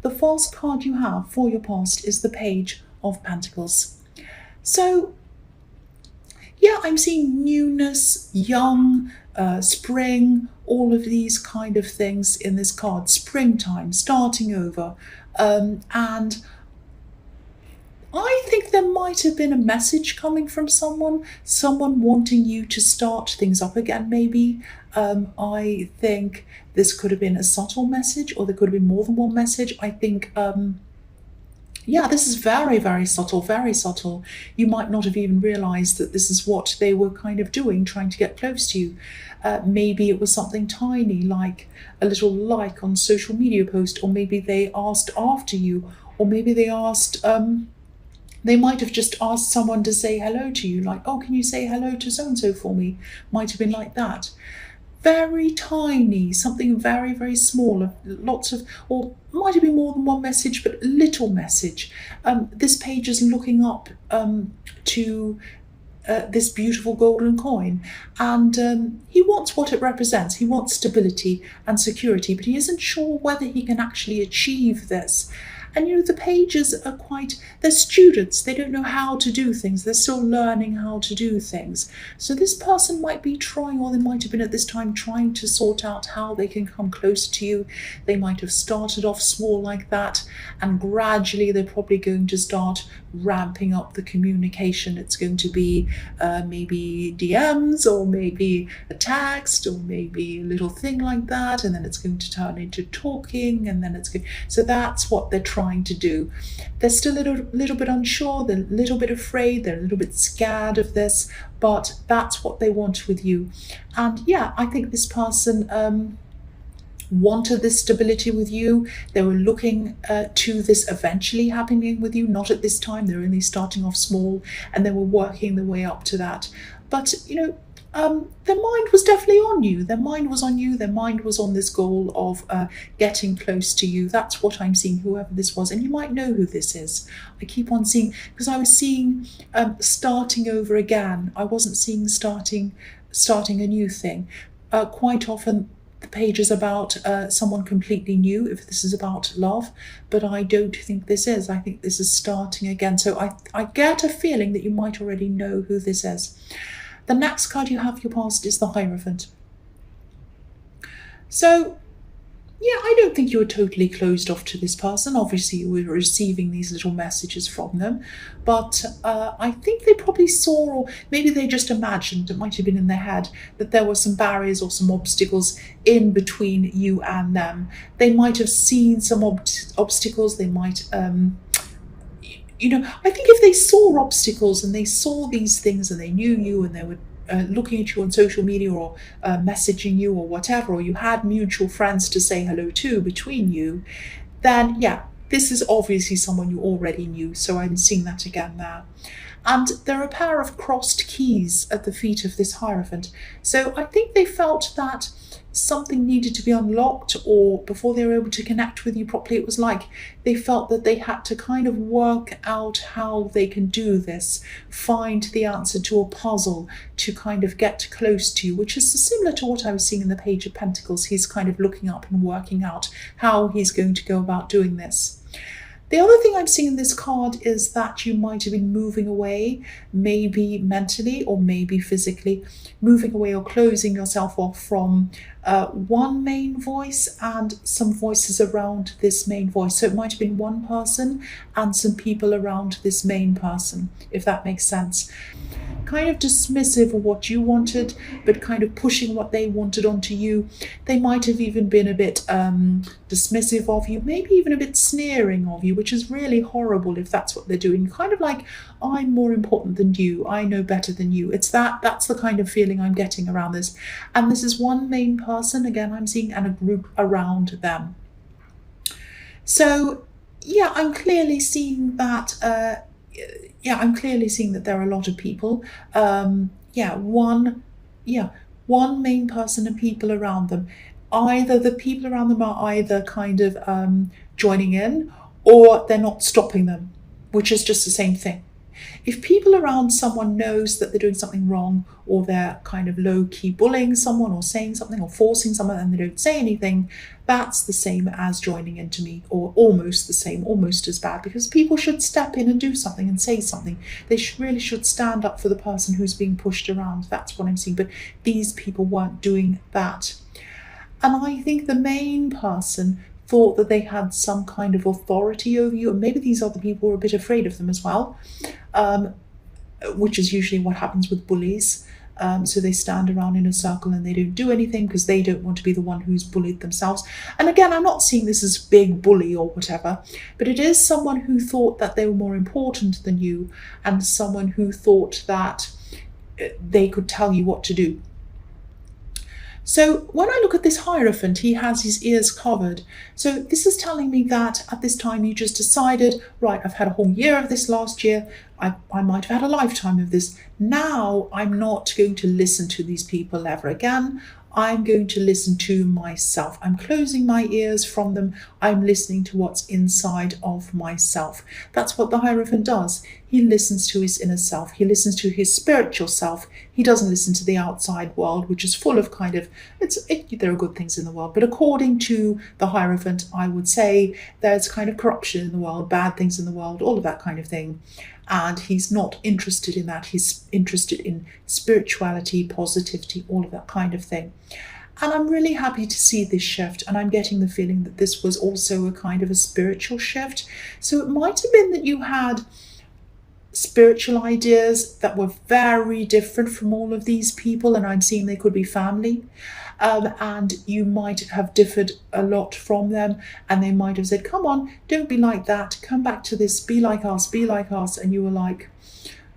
the first card you have for your past is the Page of Pentacles. So yeah, I'm seeing newness, young, spring, all of these kind of things in this card. Springtime, starting over. And I think there might have been a message coming from someone wanting you to start things up again, maybe. I think this could have been a subtle message, or there could have been more than one message. I think yeah, this is very, very subtle, very subtle. You might not have even realized that this is what they were kind of doing, trying to get close to you. Maybe it was something tiny, like a little like on social media post, or maybe they asked after you, or maybe they asked, they might have just asked someone to say hello to you, like, oh, can you say hello to so-and-so for me? Might have been like that. Very tiny, something very, very small, lots of, or might have been more than one message, but a little message. This page is looking up to this beautiful golden coin, and he wants what it represents. He wants stability and security, but he isn't sure whether he can actually achieve this. And the pages are they're students. They don't know how to do things. They're still learning how to do things. So this person might be trying, or they might have been at this time trying to sort out how they can come closer to you. They might have started off small like that, and gradually they're probably going to start ramping up the communication. It's going to be maybe DMs, or maybe a text, or maybe a little thing like that, and then it's going to turn into talking, and then it's going. So that's what they're trying to do. They're still a little bit unsure, they're a little bit afraid, they're a little bit scared of this, but that's what they want with you. And yeah, I think this person wanted this stability with you. They were looking to this eventually happening with you, not at this time. They're only starting off small, and they were working their way up to that. But their mind was definitely on you. Their mind was on you. Their mind was on this goal of getting close to you. That's what I'm seeing, whoever this was. And you might know who this is. I keep on seeing, because I was seeing starting over again. I wasn't seeing starting a new thing. Quite often the page is about someone completely new, if this is about love, but I don't think this is. I think this is starting again. So I get a feeling that you might already know who this is. The next card you have for your past is the Hierophant. So, yeah, I don't think you were totally closed off to this person. Obviously, you were receiving these little messages from them, but I think they probably saw, or maybe they just imagined, it might have been in their head, that there were some barriers or some obstacles in between you and them. They might have seen some obstacles. They might I think if they saw obstacles and they saw these things and they knew you and they were looking at you on social media, or messaging you, or whatever, or you had mutual friends to say hello to between you, then yeah, this is obviously someone you already knew. So I'm seeing that again there. And there are a pair of crossed keys at the feet of this Hierophant. So I think they felt that something needed to be unlocked, or before they were able to connect with you properly, it was like they felt that they had to kind of work out how they can do this, find the answer to a puzzle to kind of get close to you, which is similar to what I was seeing in the Page of Pentacles. He's kind of looking up and working out how he's going to go about doing this. The other thing I'm seeing in this card is that you might have been moving away, maybe mentally or maybe physically, moving away or closing yourself off from one main voice and some voices around this main voice. So it might have been one person and some people around this main person, if that makes sense. Kind of dismissive of what you wanted, but kind of pushing what they wanted onto you. They might have even been a bit dismissive of you, maybe even a bit sneering of you, which is really horrible if that's what they're doing. Kind of like, I'm more important than you, I know better than you. That's the kind of feeling I'm getting around this. And this is one main person, again, I'm seeing, and a group around them. So yeah, I'm clearly seeing that I'm clearly seeing that there are a lot of people. One main person and people around them. Either the people around them are either kind of joining in, or they're not stopping them, which is just the same thing. If people around someone knows that they're doing something wrong, or they're kind of low-key bullying someone or saying something or forcing someone and they don't say anything, that's the same as joining into me, or almost the same, almost as bad, because people should step in and do something and say something. They really should stand up for the person who's being pushed around. That's what I'm seeing. But these people weren't doing that. And I think the main person thought that they had some kind of authority over you, and maybe these other people were a bit afraid of them as well, which is usually what happens with bullies. So they stand around in a circle and they don't do anything because they don't want to be the one who's bullied themselves. And again, I'm not seeing this as big bully or whatever, but it is someone who thought that they were more important than you, and someone who thought that they could tell you what to do. So when I look at this Hierophant, he has his ears covered. So this is telling me that at this time you just decided, right, I've had a whole year of this last year. I might have had a lifetime of this. Now I'm not going to listen to these people ever again. I'm going to listen to myself. I'm closing my ears from them. I'm listening to what's inside of myself. That's what the Hierophant does. He listens to his inner self. He listens to his spiritual self. He doesn't listen to the outside world, which is full of there are good things in the world. But according to the Hierophant, I would say there's kind of corruption in the world, bad things in the world, all of that kind of thing. And he's not interested in that. He's interested in spirituality, positivity, all of that kind of thing. And I'm really happy to see this shift. And I'm getting the feeling that this was also a kind of a spiritual shift. So it might have been that you had spiritual ideas that were very different from all of these people. And I'm seeing they could be family. And you might have differed a lot from them, and they might have said, come on, don't be like that, come back to this, be like us, and you were like,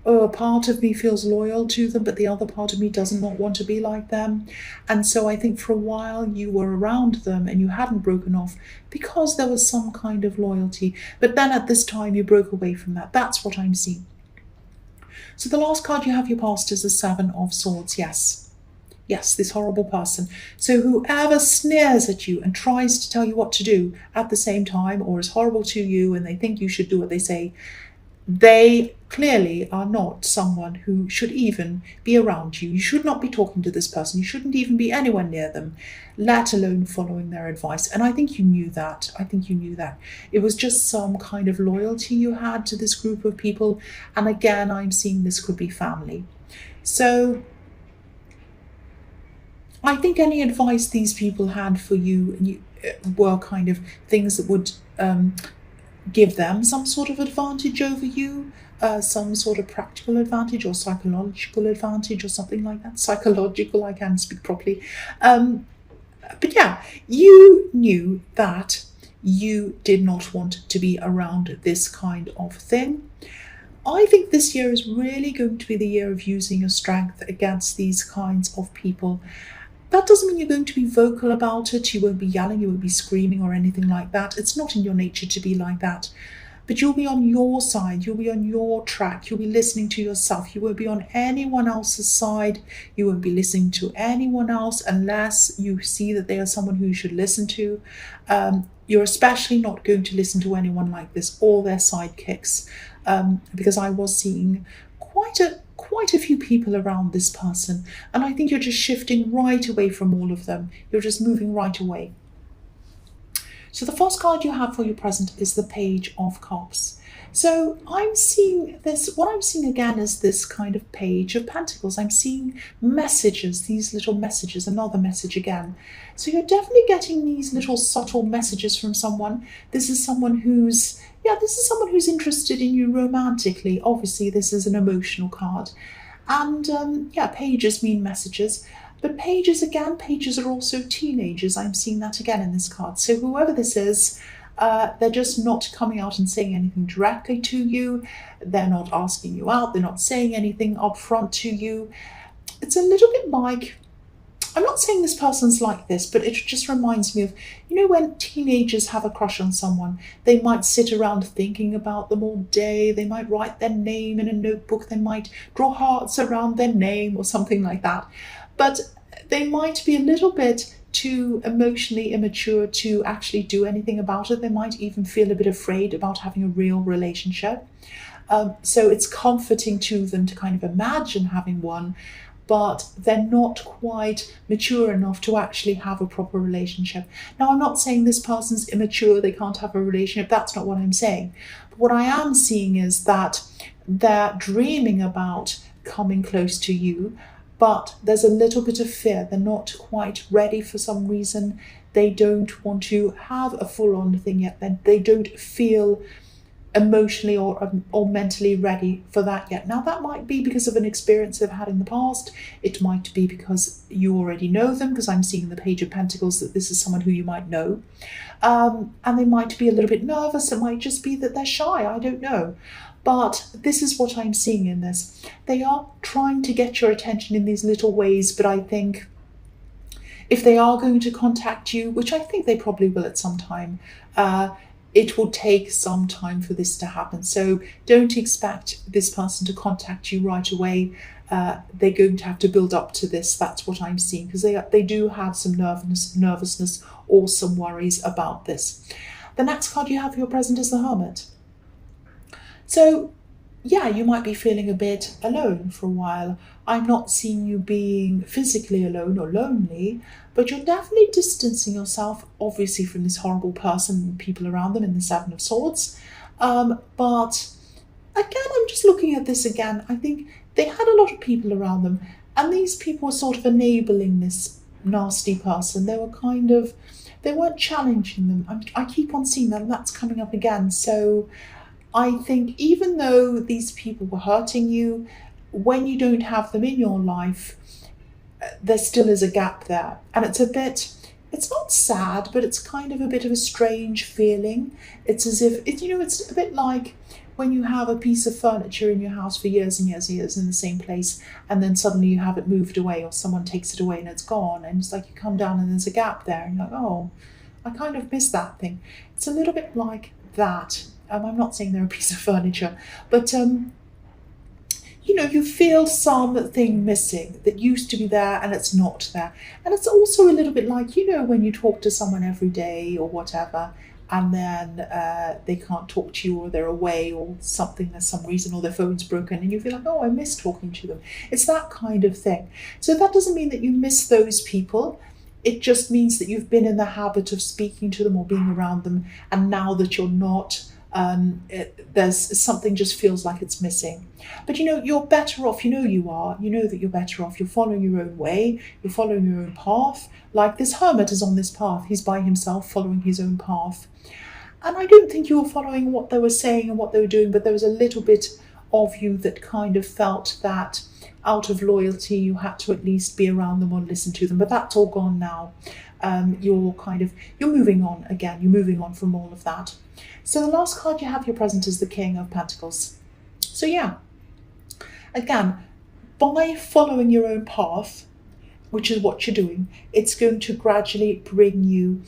oh, a part of me feels loyal to them, but the other part of me does not want to be like them. And so I think for a while you were around them and you hadn't broken off because there was some kind of loyalty, but then at this time you broke away from that. That's what I'm seeing. So the last card you have your past is the Seven of Swords. Yes, this horrible person. So whoever sneers at you and tries to tell you what to do at the same time, or is horrible to you and they think you should do what they say, they clearly are not someone who should even be around you. You should not be talking to this person. You shouldn't even be anywhere near them, let alone following their advice. And I think you knew that. It was just some kind of loyalty you had to this group of people. And again, I'm seeing this could be family. So I think any advice these people had for you were kind of things that would give them some sort of advantage over you, some sort of practical advantage or psychological advantage or something like that. Psychological, I can't speak properly. But yeah, you knew that you did not want to be around this kind of thing. I think this year is really going to be the year of using your strength against these kinds of people. That doesn't mean you're going to be vocal about it. You won't be yelling, you won't be screaming or anything like that. It's not in your nature to be like that. But you'll be on your side. You'll be on your track. You'll be listening to yourself. You won't be on anyone else's side. You won't be listening to anyone else unless you see that they are someone who you should listen to. You're especially not going to listen to anyone like this or their sidekicks, because I was seeing quite a few people around this person, and I think you're just shifting right away from all of them. You're just moving right away. So the first card you have for your present is the Page of Cups. So I'm seeing this, what I'm seeing again is this kind of Page of Pentacles. I'm seeing messages, these little messages, another message again. So you're definitely getting these little subtle messages from someone. This is someone who's interested in you romantically. Obviously, this is an emotional card. And pages mean messages. But pages are also teenagers. I'm seeing that again in this card. So whoever this is, they're just not coming out and saying anything directly to you. They're not asking you out. They're not saying anything up front to you. It's a little bit like, I'm not saying this person's like this, but it just reminds me of, when teenagers have a crush on someone, they might sit around thinking about them all day. They might write their name in a notebook. They might draw hearts around their name or something like that. But they might be a little bit too emotionally immature to actually do anything about it. They might even feel a bit afraid about having a real relationship. So it's comforting to them to kind of imagine having one, but they're not quite mature enough to actually have a proper relationship. Now, I'm not saying this person's immature, they can't have a relationship, that's not what I'm saying. But what I am seeing is that they're dreaming about coming close to you, but there's a little bit of fear. They're not quite ready for some reason. They don't want to have a full-on thing yet. They don't feel emotionally or mentally ready for that yet. Now, that might be because of an experience they've had in the past. It might be because you already know them, because I'm seeing the Page of Pentacles that this is someone who you might know. And they might be a little bit nervous. It might just be that they're shy. I don't know. But this is what I'm seeing in this. They are trying to get your attention in these little ways, but I think if they are going to contact you, which I think they probably will at some time, it will take some time for this to happen. So don't expect this person to contact you right away. They're going to have to build up to this. That's what I'm seeing, because they do have some nervousness or some worries about this. The next card you have for your present is the Hermit. So yeah, you might be feeling a bit alone for a while. I'm not seeing you being physically alone or lonely, but you're definitely distancing yourself, obviously, from this horrible person and people around them in the Seven of Swords. But again, I'm just looking at this again. I think they had a lot of people around them, and these people were sort of enabling this nasty person. They weren't challenging them. I keep on seeing that, and that's coming up again. So I think even though these people were hurting you, when you don't have them in your life, there still is a gap there. And it's not sad, but it's kind of a bit of a strange feeling. It's as if, it's a bit like when you have a piece of furniture in your house for years and years and years in the same place, and then suddenly you have it moved away or someone takes it away and it's gone. And it's like you come down and there's a gap there and you're like, oh, I kind of miss that thing. It's a little bit like that. I'm not saying they're a piece of furniture, but you feel something missing that used to be there and it's not there. And it's also a little bit like, when you talk to someone every day or whatever, and then they can't talk to you, or they're away or something, there's some reason, or their phone's broken, and you feel like, oh, I miss talking to them. It's that kind of thing. So that doesn't mean that you miss those people. It just means that you've been in the habit of speaking to them or being around them, and now that you're not, there's something just feels like it's missing. But you're better off. You know that you're better off. You're following your own way, you're following your own path. Like this Hermit is on this path, he's by himself following his own path. And I don't think you were following what they were saying and what they were doing, but there was a little bit of you that kind of felt that out of loyalty you had to at least be around them or listen to them. But that's all gone now. You're moving on again. You're moving on from all of that. So the last card you have your present is the King of Pentacles. So yeah, again, by following your own path, which is what you're doing, it's going to gradually bring you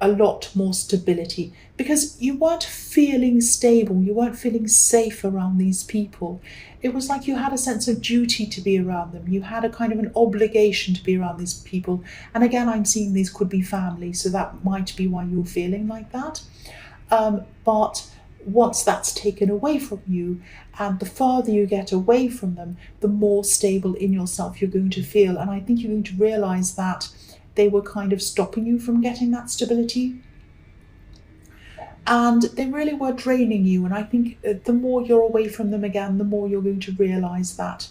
a lot more stability, because you weren't feeling stable, you weren't feeling safe around these people. It was like you had a sense of duty to be around them. You had a kind of an obligation to be around these people. And again, I'm seeing these could be family, so that might be why you're feeling like that. But once that's taken away from you, and the further you get away from them, the more stable in yourself you're going to feel. And I think you're going to realize that they were kind of stopping you from getting that stability. And they really were draining you. And I think the more you're away from them again, the more you're going to realize that.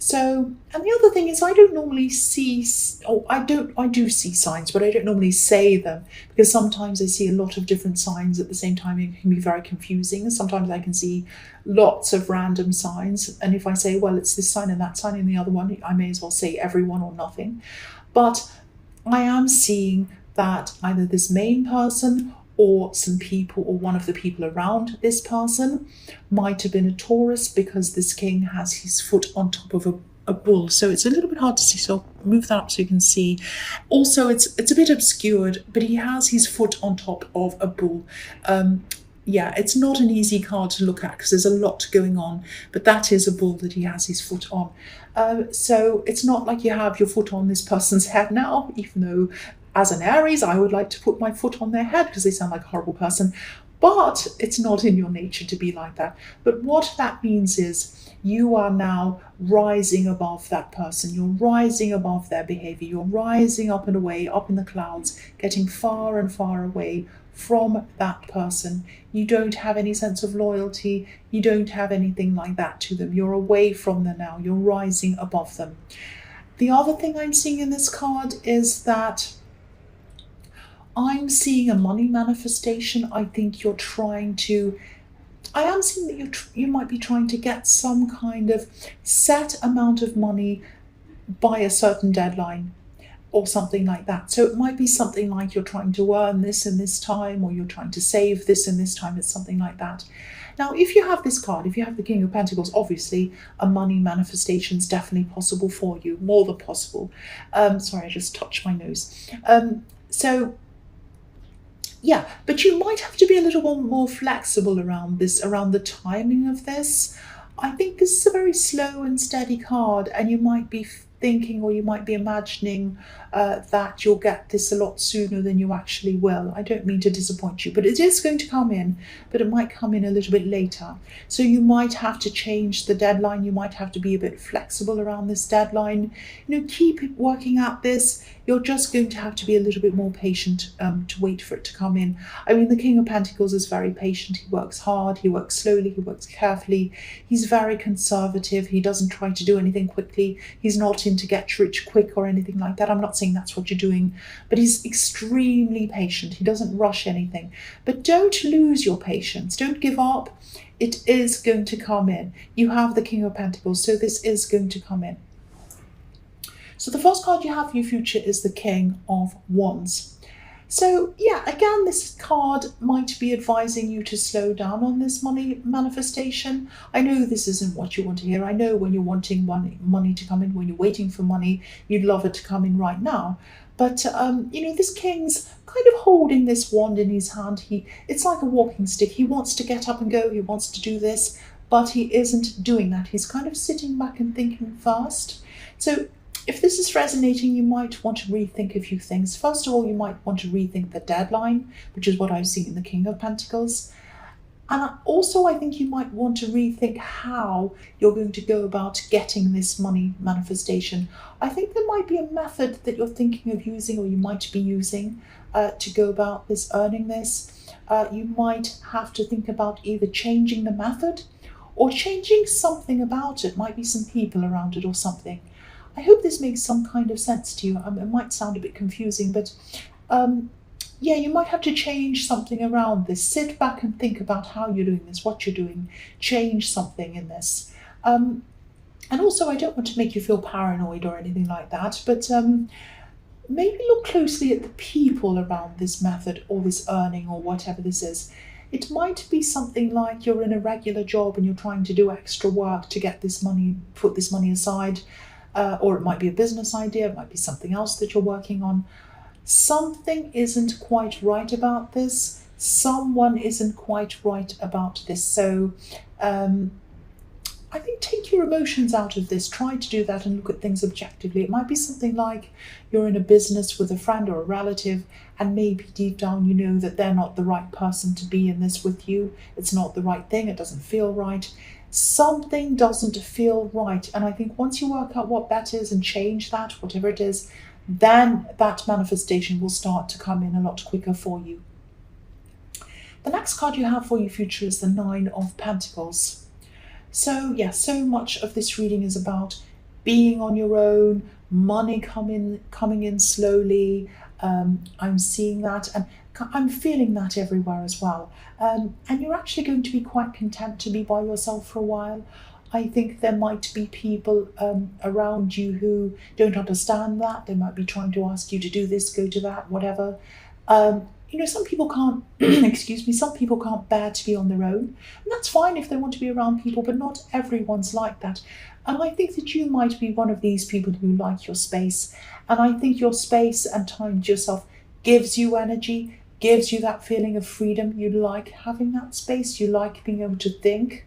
So, and the other thing is, I don't normally see, I do see signs, but I don't normally say them, because sometimes I see a lot of different signs at the same time. It can be very confusing. And sometimes I can see lots of random signs. And if I say, well, it's this sign and that sign and the other one, I may as well say everyone or nothing. But I am seeing that either this main person or some people, or one of the people around this person, might have been a Taurus, because this king has his foot on top of a bull. So it's a little bit hard to see, so I'll move that up so you can see. Also, it's a bit obscured, but he has his foot on top of a bull. Yeah, it's not an easy card to look at because there's a lot going on, but that is a bull that he has his foot on. So it's not like you have your foot on this person's head now, even though as an Aries, I would like to put my foot on their head because they sound like a horrible person. But it's not in your nature to be like that. But what that means is you are now rising above that person. You're rising above their behavior. You're rising up and away, up in the clouds, getting far and far away from that person. You don't have any sense of loyalty. You don't have anything like that to them. You're away from them now. You're rising above them. The other thing I'm seeing in this card is that I'm seeing a money manifestation. I think you're trying to, I am seeing that you might be trying to get some kind of set amount of money by a certain deadline or something like that. So it might be something like you're trying to earn this in this time, or you're trying to save this in this time. It's something like that. Now, if you have this card, if you have the King of Pentacles, obviously a money manifestation is definitely possible for you, more than possible. Sorry, I just touched my nose. Yeah, but you might have to be a little more flexible around this, around the timing of this. I think this is a very slow and steady card, and you might be thinking, or you might be imagining that you'll get this a lot sooner than you actually will. I don't mean to disappoint you, but it is going to come in, but it might come in a little bit later. So you might have to change the deadline. You might have to be a bit flexible around this deadline. Keep working at this. You're just going to have to be a little bit more patient to wait for it to come in. I mean, the King of Pentacles is very patient. He works hard, he works slowly, he works carefully. He's very conservative. He doesn't try to do anything quickly. He's not into get rich quick or anything like that. I'm not saying that's what you're doing, but he's extremely patient. He doesn't rush anything. But don't lose your patience. Don't give up. It is going to come in. You have the King of Pentacles, so this is going to come in. So the first card you have for your future is the King of Wands. So yeah, again, this card might be advising you to slow down on this money manifestation. I know this isn't what you want to hear. I know when you're wanting money to come in, when you're waiting for money, you'd love it to come in right now. But this king's kind of holding this wand in his hand. It's like a walking stick. He wants to get up and go. He wants to do this, but he isn't doing that. He's kind of sitting back and thinking first. So if this is resonating, you might want to rethink a few things. First of all, you might want to rethink the deadline, which is what I've seen in the King of Pentacles. And also, I think you might want to rethink how you're going to go about getting this money manifestation. I think there might be a method that you're thinking of using, or you might be using, to go about this, earning this. You might have to think about either changing the method or changing something about it. Might be some people around it or something. I hope this makes some kind of sense to you. It might sound a bit confusing, but yeah, you might have to change something around this. Sit back and think about how you're doing this, what you're doing, change something in this. And also, I don't want to make you feel paranoid or anything like that, but maybe look closely at the people around this method or this earning or whatever this is. It might be something like you're in a regular job and you're trying to do extra work to get this money, put this money aside. Or it might be a business idea, it might be something else that you're working on. Something isn't quite right about this. Someone isn't quite right about this. So I think take your emotions out of this. Try to do that and look at things objectively. It might be something like you're in a business with a friend or a relative, and maybe deep down you know that they're not the right person to be in this with you. It's not the right thing. It doesn't feel right. Something doesn't feel right, and I think once you work out what that is and change that, whatever it is, then that manifestation will start to come in a lot quicker for you. The next card you have for your future is the Nine of Pentacles. So yeah, so much of this reading is about being on your own, money coming in slowly. I'm seeing that, and I'm feeling that everywhere as well. And you're actually going to be quite content to be by yourself for a while. I think there might be people around you who don't understand that. They might be trying to ask you to do this, go to that, whatever. Some people can't, excuse me, some people can't bear to be on their own. And that's fine if they want to be around people, but not everyone's like that. And I think that you might be one of these people who like your space. And I think your space and time to yourself gives you energy, gives you that feeling of freedom. You like having that space. You like being able to think.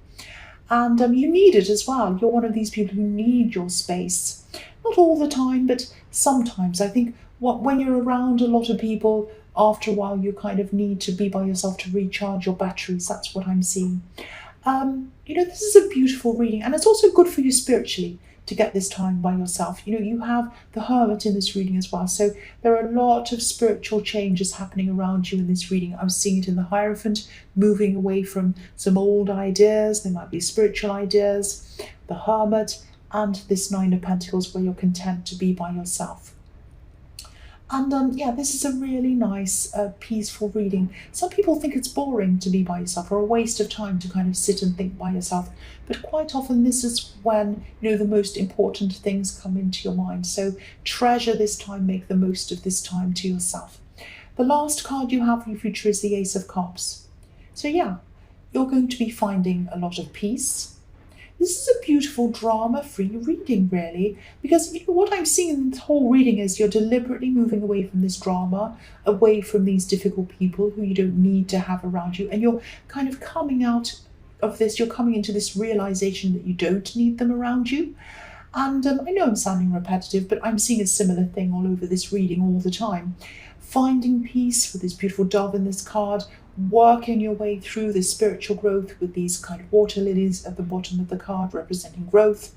And you need it as well. You're one of these people who need your space. Not all the time, but sometimes. I think when you're around a lot of people after a while you kind of need to be by yourself to recharge your batteries. That's what I'm seeing. This is a beautiful reading, and it's also good for you spiritually to get this time by yourself. You have the Hermit in this reading as well, so there are a lot of spiritual changes happening around you in this reading. I'm seeing it in the Hierophant, moving away from some old ideas. They might be spiritual ideas, the Hermit, and this Nine of Pentacles, where you're content to be by yourself. And this is a really nice, peaceful reading. Some people think it's boring to be by yourself, or a waste of time to kind of sit and think by yourself. But quite often this is when, the most important things come into your mind. So treasure this time, make the most of this time to yourself. The last card you have for your future is the Ace of Cups. So you're going to be finding a lot of peace. This is a beautiful drama-free reading, really, because what I'm seeing in this whole reading is you're deliberately moving away from this drama, away from these difficult people who you don't need to have around you, and you're kind of coming out of this, you're coming into this realization that you don't need them around you. And I know I'm sounding repetitive, but I'm seeing a similar thing all over this reading all the time. Finding peace with this beautiful dove in this card, working your way through this spiritual growth with these kind of water lilies at the bottom of the card representing growth.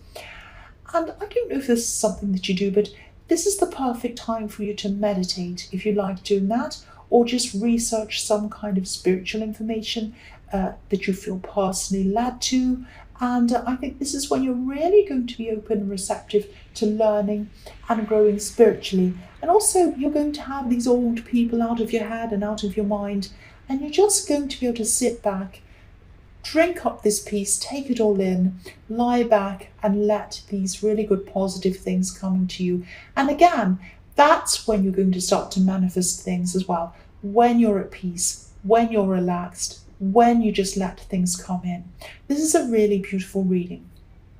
And I don't know if this is something that you do, but this is the perfect time for you to meditate if you like doing that, or just research some kind of spiritual information that you feel personally led to. And I think this is when you're really going to be open and receptive to learning and growing spiritually. And also you're going to have these old people out of your head and out of your mind, and you're just going to be able to sit back, drink up this peace, take it all in, lie back and let these really good positive things come into you. And again, that's when you're going to start to manifest things as well. When you're at peace, when you're relaxed, when you just let things come in. This is a really beautiful reading.